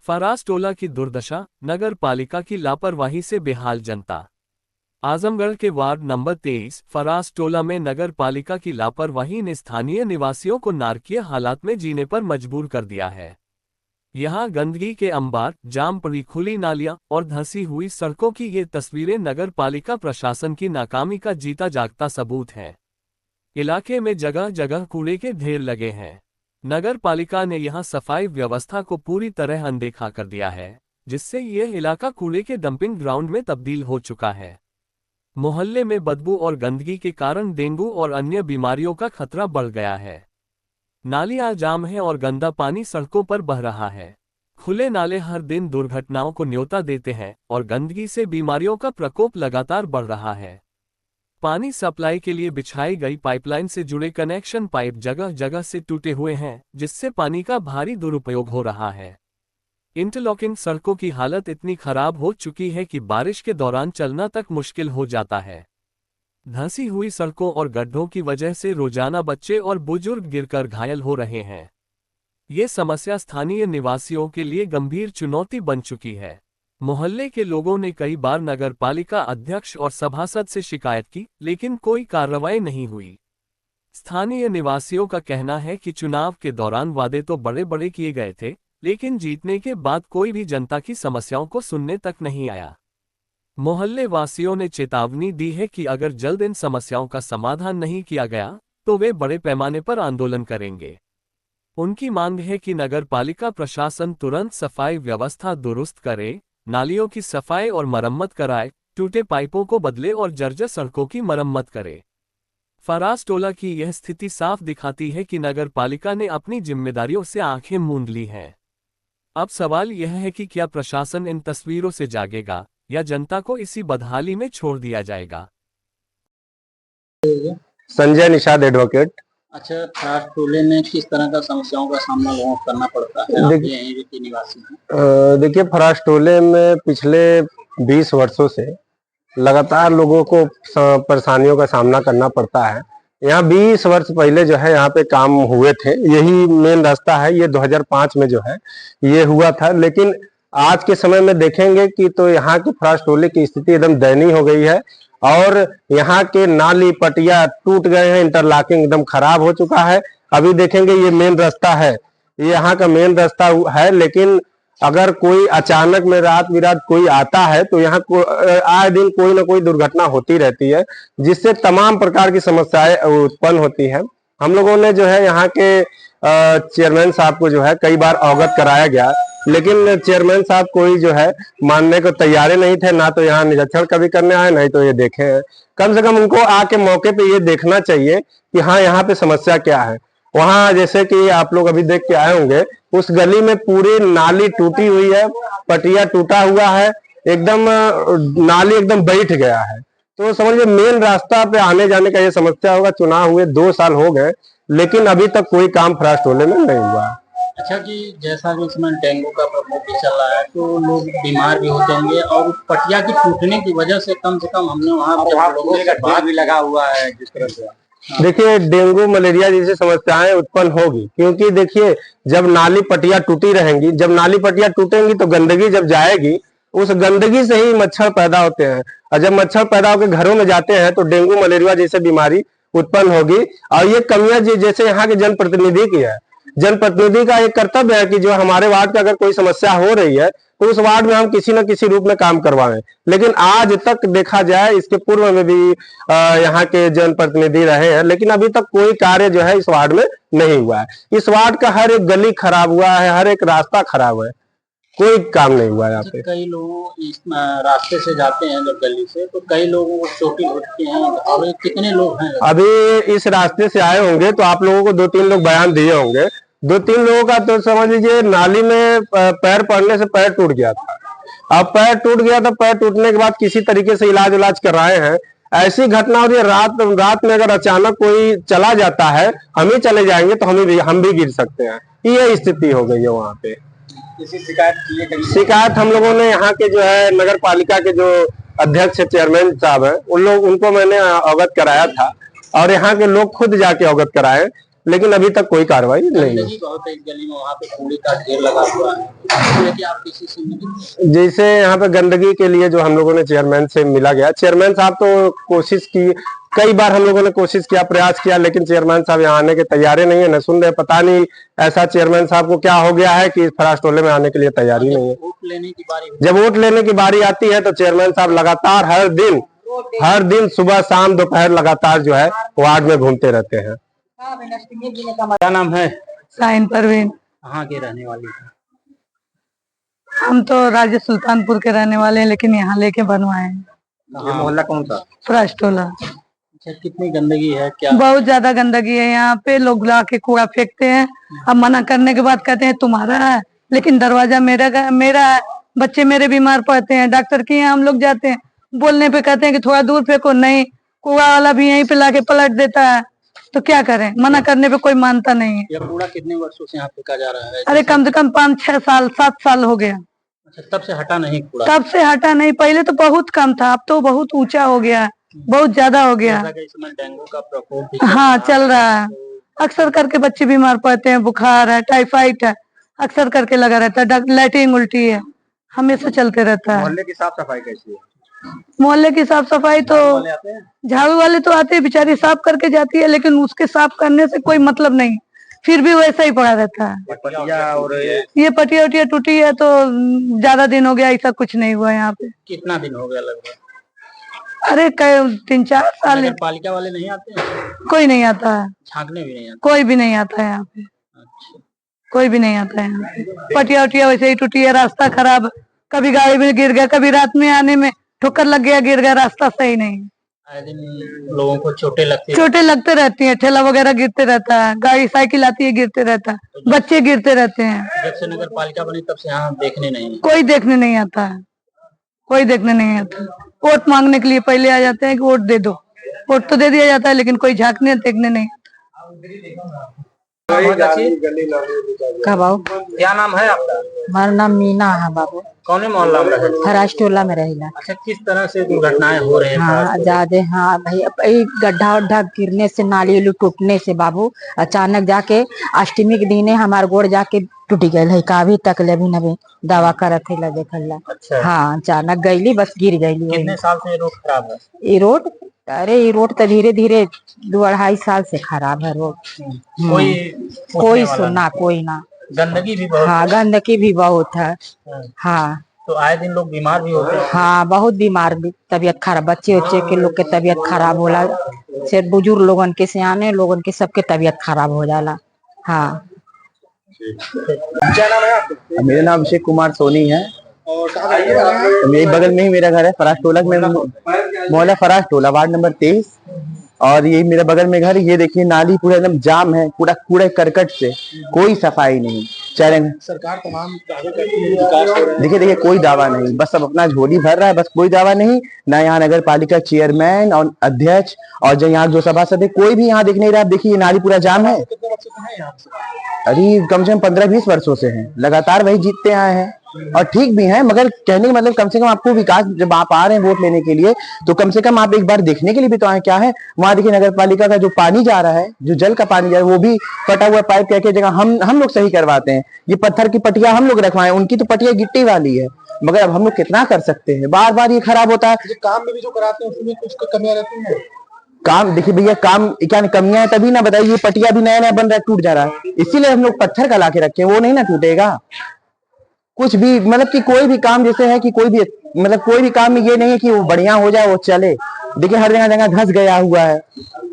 फराज टोला की दुर्दशा, नगर पालिका की लापरवाही से बेहाल जनता। आजमगढ़ के वार्ड नंबर 23 फराज टोला में नगर पालिका की लापरवाही ने स्थानीय निवासियों को नारकीय हालात में जीने पर मजबूर कर दिया है। यहां गंदगी के अंबार, जाम पड़ी खुली नालियां और धंसी हुई सड़कों की ये तस्वीरें नगर पालिका प्रशासन की नाकामी का जीता जागता सबूत हैं। इलाके में जगह जगह कूड़े के ढेर लगे हैं। नगर पालिका ने यहां सफाई व्यवस्था को पूरी तरह अनदेखा कर दिया है, जिससे यह इलाका कूड़े के डंपिंग ग्राउंड में तब्दील हो चुका है। मोहल्ले में बदबू और गंदगी के कारण डेंगू और अन्य बीमारियों का खतरा बढ़ गया है। नालियां जाम हैं और गंदा पानी सड़कों पर बह रहा है। खुले नाले हर दिन दुर्घटनाओं को न्योता देते हैं और गंदगी से बीमारियों का प्रकोप लगातार बढ़ रहा है। पानी सप्लाई के लिए बिछाई गई पाइपलाइन से जुड़े कनेक्शन पाइप जगह जगह से टूटे हुए हैं, जिससे पानी का भारी दुरुपयोग हो रहा है। इंटरलॉकिंग सड़कों की हालत इतनी खराब हो चुकी है कि बारिश के दौरान चलना तक मुश्किल हो जाता है। धंसी हुई सड़कों और गड्ढों की वजह से रोजाना बच्चे और बुजुर्ग गिरकर घायल हो रहे हैं। ये समस्या स्थानीय निवासियों के लिए गंभीर चुनौती बन चुकी है। मोहल्ले के लोगों ने कई बार नगर पालिका अध्यक्ष और सभासद से शिकायत की, लेकिन कोई कार्रवाई नहीं हुई। स्थानीय निवासियों का कहना है कि चुनाव के दौरान वादे तो बड़े बड़े किए गए थे, लेकिन जीतने के बाद कोई भी जनता की समस्याओं को सुनने तक नहीं आया। मोहल्ले वासियों ने चेतावनी दी है कि अगर जल्द इन समस्याओं का समाधान नहीं किया गया तो वे बड़े पैमाने पर आंदोलन करेंगे। उनकी मांग है कि नगर पालिका प्रशासन तुरंत सफाई व्यवस्था दुरुस्त करे, नालियों की सफाई और मरम्मत कराए, टूटे पाइपों को बदले और जर्जर सड़कों की मरम्मत करे। फराज टोला की यह स्थिति साफ दिखाती है कि नगर पालिका ने अपनी जिम्मेदारियों से आंखें मूंद ली हैं। अब सवाल यह है कि क्या प्रशासन इन तस्वीरों से जागेगा या जनता को इसी बदहाली में छोड़ दिया जाएगा। संजय निषाद एडवोकेट। अच्छा, फराज टोले में किस तरह का समस्याओं का सामना लोगों को करना पड़ता है? आप यहीं के निवासी हैं। देखिए, फराज टोले में पिछले 20 वर्षों से लगातार लोगों को परेशानियों का सामना करना पड़ता है। यहाँ 20 वर्ष पहले जो है यहाँ पे काम हुए थे, यही मेन रास्ता है, ये 2005 में जो है ये हुआ था। लेकिन आज के समय में देखेंगे कि तो यहाँ के फराज टोले की स्थिति एकदम दयनीय हो गई है और यहाँ के नाली पटिया टूट गए हैं, इंटरलॉकिंग एकदम खराब हो चुका है। अभी देखेंगे ये मेन रास्ता है, ये यहाँ का मेन रास्ता है, लेकिन अगर कोई अचानक में रात बिरात कोई आता है तो यहाँ आए दिन कोई ना कोई दुर्घटना होती रहती है, जिससे तमाम प्रकार की समस्याएं उत्पन्न होती है। हम लोगों ने जो है यहाँ के चेयरमैन साहब को जो है कई बार अवगत कराया गया, लेकिन चेयरमैन साहब कोई जो है मानने को तैयार नहीं थे। ना तो यहाँ निरीक्षण कभी करने आए, नहीं तो ये देखे हैं। कम से कम उनको आके मौके पे ये देखना चाहिए कि हाँ यहाँ पे समस्या क्या है। वहाँ जैसे कि आप लोग अभी देख के आए होंगे, उस गली में पूरी नाली टूटी हुई है, पटिया टूटा हुआ है, एकदम नाली एकदम बैठ गया है। तो समझिए मेन रास्ता पे आने जाने का ये समस्या होगा। चुनाव हुए 2 साल हो गए, लेकिन अभी तक कोई काम फराज टोले में नहीं हुआ। अच्छा जी, जैसा कि इसमें डेंगू का प्रकोप भी चल रहा है तो लोग बीमार भी होते होंगे, और उस पटिया की टूटने की वजह से कम हमने वहाँ लोगों का बात भी लगा हुआ है। जिस तरह से देखिए, डेंगू मलेरिया जैसी समस्याएं उत्पन्न होगी, क्योंकि देखिए जब नाली पटिया टूटी रहेंगी, जब नाली पटिया टूटेंगी तो गंदगी जब जाएगी, उस गंदगी से ही मच्छर पैदा होते हैं, और जब मच्छर पैदा होकर घरों में जाते हैं तो डेंगू मलेरिया जैसे बीमारी उत्पन्न होगी। और ये कमियां जैसे यहाँ के जनप्रतिनिधि की है, जनप्रतिनिधि का एक कर्तव्य है कि जो हमारे वार्ड का अगर कोई समस्या हो रही है तो उस वार्ड में हम किसी न किसी रूप में काम करवाएं। लेकिन आज तक देखा जाए, इसके पूर्व में भी यहाँ के जनप्रतिनिधि रहे हैं, लेकिन अभी तक कोई कार्य जो है इस वार्ड में नहीं हुआ है। इस वार्ड का हर एक गली खराब हुआ है, हर एक रास्ता खराब है, कोई काम नहीं हुआ है यहाँ पे। कई लोग इस रास्ते से जाते हैं जब गली से, तो कई लोगों को चोटी लगती है। और कितने लोग हैं अभी इस रास्ते से आए होंगे तो आप लोगों को 2-3 लोग बयान दिए होंगे। 2-3 लोगों का तो समझ लीजिए नाली में पैर पड़ने से पैर टूट गया था। अब पैर टूट गया था, पैर टूटने के बाद किसी तरीके से इलाज कराए हैं। ऐसी घटना हो रही है, रात में अगर अचानक कोई चला जाता है, हम ही चले जाएंगे तो हम भी गिर सकते हैं। ये स्थिति हो गई है वहाँ पे। शिकायत हम लोगों ने यहाँ के जो है नगर पालिका के जो अध्यक्ष चेयरमैन साहब है, उनको मैंने अवगत कराया था, और यहाँ के लोग खुद जाके अवगत कराए लेकिन अभी तक कोई कार्रवाई नहीं है। गंदगी बहुत है इस गली में, वहाँ पे कूड़े का ढेर लगा हुआ है, इसको लेके आप किसी से मिले? जैसे यहाँ पे गंदगी के लिए जो हम लोगों ने चेयरमैन से मिला गया, चेयरमैन साहब तो कोशिश की, कई बार हम लोगों ने कोशिश किया, प्रयास किया, लेकिन चेयरमैन साहब यहाँ आने के तैयारी नहीं है, न सुन रहे। पता नहीं ऐसा चेयरमैन साहब को क्या हो गया है कि फराज टोले में आने के लिए तैयारी नहीं है। वोट लेने की बारी जब वोट लेने की बारी आती है तो चेयरमैन साहब लगातार हर दिन सुबह शाम दोपहर लगातार जो है वार्ड में घूमते रहते हैं। क्या नाम है? साइन परवीन। कहाँ के रहने वाली है? हम तो राज्य सुल्तानपुर के रहने वाले हैं, लेकिन यहाँ लेके बनवाए हैं। ये मोहल्ला कौन सा? फराज टोला। अच्छा, कितनी गंदगी है? क्या बहुत ज्यादा गंदगी है यहाँ पे, लोग ला के कूड़ा फेंकते हैं। अब मना करने के बाद कहते हैं तुम्हारा है, लेकिन दरवाजा मेरा है। बच्चे मेरे बीमार पड़ते हैं, डॉक्टर के यहाँ हम लोग जाते हैं, बोलने पे कहते हैं कि थोड़ा दूर फेंको, नहीं कूड़ा वाला भी यहीं पे लाके पलट देता है। तो क्या करें, मना करने पे कोई मानता नहीं है। यह कूड़ा कितने वर्षों से यहाँ फेंका जा रहा है? अरे कम से कम 5-6 साल 7 साल हो गया। अच्छा, तब से हटा नहीं कूड़ा? तब से हटा नहीं, पहले तो बहुत कम था, अब तो बहुत ऊंचा हो गया, बहुत ज्यादा हो गया। जैसा कि इस समय डेंगू का प्रकोप भी हाँ चल रहा है, अक्सर करके बच्चे बीमार पड़ते हैं, बुखार है, टाइफाइड है, अक्सर करके लगा रहता है, लैट्रिन उल्टी है, हमेशा चलते रहता है। मोहल्ले की साफ सफाई कैसी है? मोहल्ले की साफ सफाई तो झाड़ू वाले तो आते हैं, बेचारी साफ करके जाती है, लेकिन उसके साफ करने से कोई मतलब नहीं, फिर भी वैसा ही पड़ा रहता है। पटिया और ये पटिया उटिया टूटी है तो ज्यादा दिन हो गया, ऐसा कुछ नहीं हुआ यहाँ पे। कितना दिन हो गया लगभग? अरे 3-4 साल। नगर पालिका वाले नहीं आते हैं? कोई नहीं आता है, झांकने भी नहीं आते? कोई भी नहीं आता है यहाँ पे, अच्छा, कोई भी नहीं आता है यहाँ पे। पटिया उटिया वैसे ही टूटी है, रास्ता खराब, कभी गाड़ी में गिर गया, कभी रात में आने में ठोकर लग गया, गिर गया, रास्ता सही नहीं। आए दिन लोगों को चोटें लगती है? चोटें लगते रहती हैं, ठेला वगैरह गिरते रहता है, गाड़ी साइकिल आती है गिरते रहता है, बच्चे गिरते रहते हैं। जब से नगर पालिका बनी तब से यहाँ देखने नहीं? कोई देखने नहीं आता है, कोई देखने नहीं आता। वोट मांगने के लिए पहले आ जाते हैं कि वोट दे दो, वोट तो दे दिया जाता है, लेकिन कोई झांकने देखने नहीं आता। क्या नाम है आपका? हमारा नाम मीना है बाबू। कौन मोहल्ला में रहते हैं? फराज टोला में रहेला। अच्छा, किस तरह से दुर्घटनाएं हो रही हैं? हाँ ज्यादा, हाँ भाई, ई गड्ढा उड्ढा गिरने से, नाली उली टूटने से बाबू, अचानक जाके अष्टमी के दिने हमार गोड़ जाके टूट गए है, काभी तक ले भी नबी दवा करत है लगे खल्ला। अच्छा, हाँ अचानक गईली, बस गिर गईली। कितने साल से ये रोड खराब है? ये रोड, अरे ये रोड तो धीरे धीरे 2-2.5 साल से खराब है रोड। कोई सुनना, कोई ना। गंदगी भी बहुत? हाँ गंदगी भी बहुत है। हाँ तो आए दिन लोग बीमार भी होते हैं? हाँ बहुत बीमार, भी तबीयत खराब, बच्चे उच्चे के लोग के तबीयत खराब होला, सिर्फ बुजुर्ग लोगन के, सियाने लोगन के, सबके तबीयत खराब हो जाला। हाँ। क्या नाम है आपका? मेरा नाम अभिषेक कुमार सोनी है। और कहाँ मेरे बगल में ही मेरा घर है, फराज टोला में, मोहल्ला फराज टोला, वार्ड नंबर 23। और ये मेरे बगल में घर, ये देखिए नाली पूरा एकदम जाम है, पूरा कूड़े करकट से, कोई सफाई नहीं। सरकार तमाम दावे करती है विकास हो रहा है, देखिए कोई दावा नहीं, बस सब अपना झोली भर रहा है, बस कोई दावा नहीं। ना यहाँ नगर पालिका चेयरमैन और अध्यक्ष और जो यहाँ जो सभासद है, कोई भी यहाँ दिख नहीं रहा। आप देखिए नाली पूरा जाम है। कितने वर्षों से हैं यहाँ से? अरे कम से कम 15-20 वर्षों से हैं, लगातार वही जीतते आए हैं और ठीक भी हैं। मगर कहने का मतलब, कम से कम आपको विकास, जब आप आ रहे हैं वोट लेने के लिए, तो कम से कम आप एक बार देखने के लिए भी तो आए। क्या है वहां देखिए, नगर पालिका का जो पानी जा रहा है, जो जल का पानी जा रहा है, वो भी फटा हुआ पाइप कह जगह हम लोग सही करवाते हैं। ये पत्थर की पटिया हम लोग रखवाए, उनकी तो पटिया गिट्टी वाली है। मगर अब हम लोग कितना कर सकते हैं, बार बार ये खराब होता है। काम में भी जो कराते हैं उसमें कुछ कमियां रहती हैं। काम देखिए भैया, काम क्या कमियां है तभी ना बताइए। ये पटिया भी नया नया बन रहा है, टूट जा रहा है, इसीलिए हम लोग पत्थर का ला के रखे हैं, वो नहीं ना टूटेगा। कुछ भी मतलब कि कोई भी काम जैसे है कि कोई भी मतलब कोई भी काम में ये नहीं है कि वो बढ़िया हो जाए, वो चले। देखिए हर जगह जगह धंस गया हुआ है,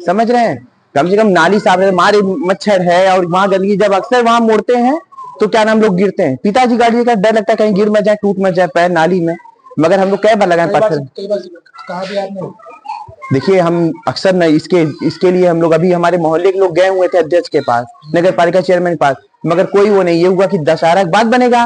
समझ रहे हैं। कम से कम नाली साफ है, हमारे मच्छर है और वहां गंदगी, जब अक्सर वहां मुड़ते हैं तो क्या नाम लोग गिरते हैं। पिताजी गाड़ी का डर लगता है कहीं गिर मत जाए, टूट मत जाए पैर नाली में। मगर हम लोग कई बार लगाए पत्थर। कहा भी आपने? देखिए हम अक्सर न इसके लिए हम लोग, अभी हमारे मोहल्ले के लोग गए हुए थे अध्यक्ष के पास, नगर पालिका चेयरमैन के पास, मगर कोई वो नहीं। ये हुआ कि दशहरा के बाद बनेगा,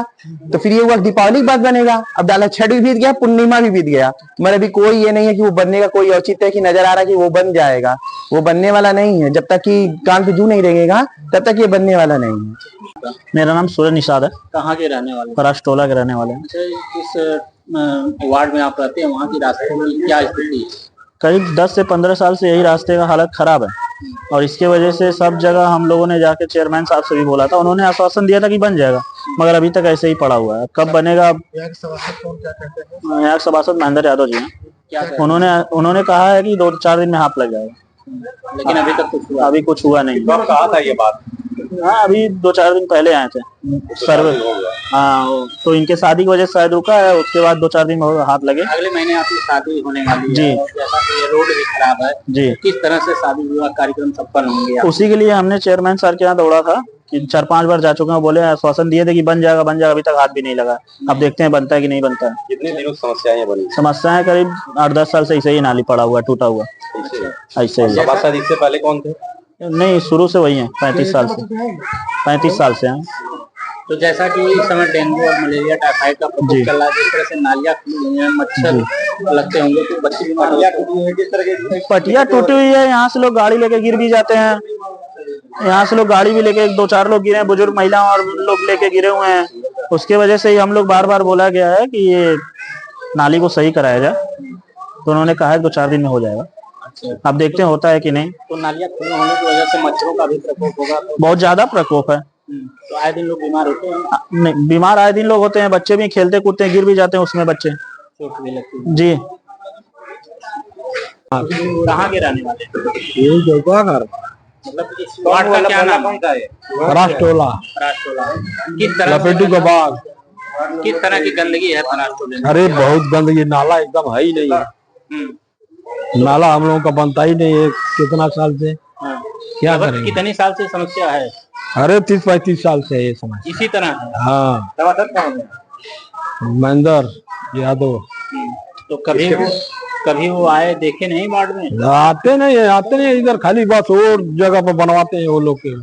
तो फिर ये हुआ दीपावली के बाद बनेगा। अब डाला छठ भी बीत गया, पूर्णिमा भी बीत गया, मगर अभी कोई ये नहीं है कि वो बनने का कोई औचित्य है कि नजर आ रहा है कि वो बन जाएगा। वो बनने वाला नहीं है, जब तक कि कान पे जू नहीं रहेगा तब तक ये बनने वाला नहीं है। मेरा नाम सूर्य निषाद है, कहाँ के रहने वाले? फराज टोला के रहने वाले हैं। अच्छा, जिस वार्ड में आप रहते हैं वहाँ की रास्ते की क्या स्थिति है? करीब 10 से 15 साल से यही रास्ते का हालत खराब है। और इसके वजह से सब जगह हम लोगों ने जाके चेयरमैन साहब से भी बोला था, उन्होंने आश्वासन दिया था कि बन जाएगा, मगर अभी तक ऐसे ही पड़ा हुआ है। कब बनेगा? यहाँ के सभासद कौन क्या कहते हैं? यहाँ के सभासद महेंद्र यादव जी हैं। क्या कहते उन्होंने कहा है कि 2-4 दिन में हाथ लग जाएगा, हैं? लेकिन अभी तक कुछ हुआ नहीं। कब कहा था ये बात? हाँ, अभी 2-4 दिन पहले आए थे सर्वे। हाँ, तो इनके शादी की वजह से शायद रुका है, उसके बाद 2-4 दिन में हाथ लगे। अगले महीने आपकी शादी होने वाली जी। है और जैसा कि ये रोड भी खराब है, जी। तो किस तरह से शादी विवाह कार्यक्रम संपन्न होंगे? उसी के लिए हमने चेयरमैन सर के यहाँ दौड़ा था कि 4-5 बार जा चुके हैं, बोले आश्वासन दिए थे कि बन जाएगा, अभी तक हाथ भी नहीं लगा। अब देखते हैं बनता है कि नहीं बनता है। कितने दिनों से समस्याएं बनी? समस्याएं करीब 8-10 साल से ऐसे ही नाली पड़ा हुआ, टूटा हुआ ऐसे ही। सभासद इससे पहले कौन थे? नहीं, शुरू से वही है, 35 साल से हैं। तो जैसा कि इस समय डेंगू और मलेरिया टाइफाइड का प्रकोप जी। चल रहा है, जिस तरह से नालियां खुली हुई हैं, मच्छर लगते होंगे, तो बच्चे बीमार होते हैं। किस तरह के पटिया टूटी हुई है, यहाँ से लोग गाड़ी लेके गिर भी जाते हैं। यहाँ से लोग गाड़ी भी लेके 2-4 लोग गिरे हैं, बुजुर्ग महिला और लोग लेके गिरे हुए हैं। उसके वजह से ही हम लोग बार बोला गया है कि ये नाली को सही कराया जाए, तो उन्होंने कहा है 2-4 दिन में हो जाएगा। अब देखते हैं होता है कि नहीं। तो नालियां खुली होने की वजह से मच्छरों का भी प्रकोप होगा, तो बहुत ज्यादा प्रकोप है। तो आए दिन लोग बीमार होते हैं, नहीं, बीमार आए दिन लोग होते हैं, बच्चे भी खेलते कूदते हैं, गिर भी जाते हैं उसमें बच्चे। चोट भी लगती है। जी। कहाँ के रहने वाले हैं? मतलब इस वार्ड का क्या नाम है? राष्ट्रटोला फरासटोला। किस तरह लपेटू का बाग। किस तरह की गंदगी है फरासटोले में? अरे बहुत गंदगी, नाला एकदम है ही नहीं है। नाला हम लोगों का बनता ही नहीं है कितना साल से। हाँ। क्या लगभग करेंगे? कितनी साल से समस्या है? अरे 30-35 साल से है ये समस्या। इसी तरह है। हाँ, सभासद कौन है? महेंद्र यादव। तो कभी वो आए देखे नहीं वार्ड में? आते नहीं है इधर, खाली बस और जगह पर बनवाते हैं वो लोग के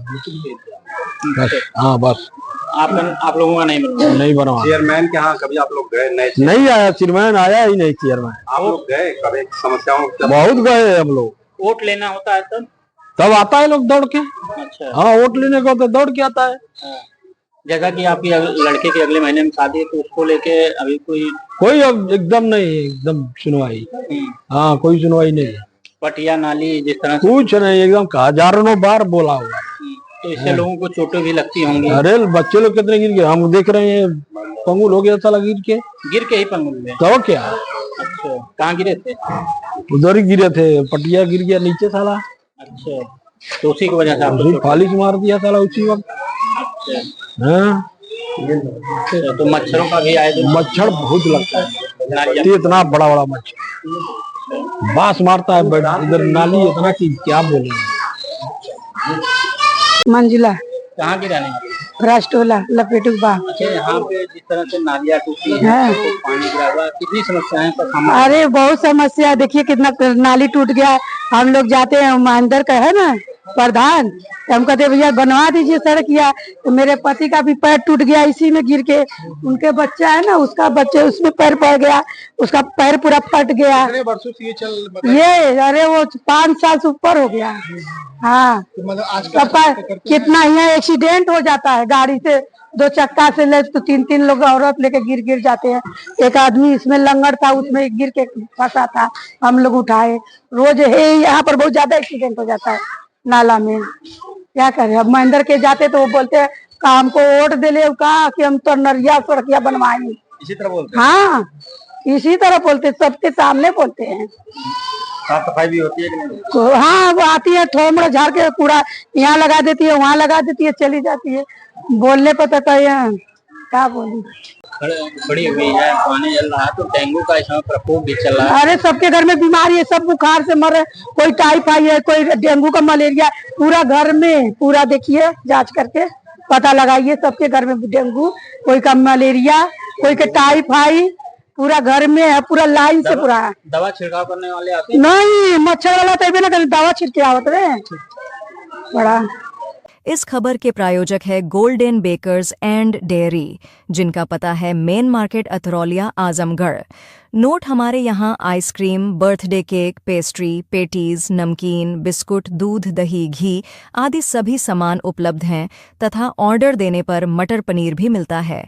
बस। हाँ बस, आप लोगों का नहीं मिला? नहीं बनवा। चेयरमैन के यहाँ कभी आप लोग गए? नहीं आया चेयरमैन, आया ही नहीं चेयरमैन। आप लोग गए कभी समस्याओं बहुत गए हम लोग, वोट लेना होता है तब आता है लोग दौड़ के। अच्छा। हाँ, वोट लेने को तो दौड़ के आता है। हाँ। जैसा कि आपकी लड़के की अगले महीने में शादी है, तो उसको लेके अभी कोई अब एकदम नहीं, एकदम सुनवाई। हाँ, कोई सुनवाई नहीं है। पटिया नाली जिस तरह से, कुछ नहीं, एकदम हजारों बार बोला हुआ है। तो इससे लोगों को चोटें भी लगती होंगी। अरे बच्चे लोग कितने गिर गए, हम देख रहे हैं, पंगुल हो गया साला गिर के ही पंगुल में। तो क्या। अच्छा, कहाँ गिरे थे? उधर ही गिरे थे, पटिया गिर गया नीचे साला। अच्छा, तो उसी की वजह से आपको चोट- फालिश मार दिया साला उसी वक्त। अच्छा। हाँ, तो मच्छरों का भी आए दिन मच्छर बहुत लगता है, नालियाँ- इतना बड़ा मच्छर बांस मारता है। इधर नाली इतना कि क्या बोलेंगे। मंजिला कहाँ की रहने वाली? राष्ट्रटोला लपेटू बाग। अच्छा, यहाँ पे जिस तरह से नालियाँ टूटी हाँ। है, तो पानी गिरा हुआ है, कितनी समस्याएं का सामना? अरे बहुत समस्या है, देखिए कितना नाली टूट गया है। हम लोग जाते हैं, महेंद्र का है ना प्रधान, तो हम कहते भैया बनवा दीजिए सड़क। या तो मेरे पति का भी पैर टूट गया इसी में गिर के, उनके बच्चा है ना, उसका बच्चे उसमें पैर पड़ गया, उसका पैर पूरा फट गया। वर्षों से ये चल ये अरे वो 5 साल से ऊपर हो गया। हाँ, मतलब आज कितना यहाँ एक्सीडेंट हो जाता है गाड़ी से, 2 चक्का से ले तो 3-3 लोग औरत लेके गिर जाते हैं। एक आदमी इसमें लंगड़ था, उसमें गिर के फंसा था, हम लोग उठाए। रोज है यहाँ पर बहुत ज्यादा एक्सीडेंट हो जाता है नाला में। क्या करें, अब महेंद्र के जाते तो वो बोलते हैं हमको वोट दे ले, कहा कि हम तो नरिया सड़किया बनवाएंगे। इसी तरह बोलते हाँ, इसी तरह बोलते, सबके सामने बोलते हैं। साफ सफाई भी होती है कि नहीं? हाँ, वो आती है थोड़ा झाड़ के कूड़ा यहाँ लगा देती है, वहाँ लगा देती है, चली जाती है। बोलने पर तो क्या बोलूं। खड़ी हुई है, पानी चल रहा है, तो डेंगू का इस समय प्रकोप भी चल रहा है। अरे सबके घर में बीमारी है, सब बुखार से मर रहे, कोई टाइफाइड है, कोई डेंगू का, मलेरिया, पूरा घर में पूरा देखिए जांच करके पता लगाइए, सबके घर में डेंगू, कोई का मलेरिया, कोई का टाइफाइड, पूरा घर में है, पूरा लाइन से पूरा है। दवा छिड़काव करने वाले आते हैं? नहीं, मच्छर वाला तभी ना कभी दवा छिड़के आवत रहे बड़ा। इस खबर के प्रायोजक है गोल्डन बेकर्स एंड डेयरी, जिनका पता है मेन मार्केट अथरौलिया आजमगढ़। नोट हमारे यहाँ ice cream, birthday cake, pastry, patties, नमकीन, बिस्कुट, दूध, दही, घी आदि सभी सामान उपलब्ध हैं तथा ऑर्डर देने पर मटर पनीर भी मिलता है।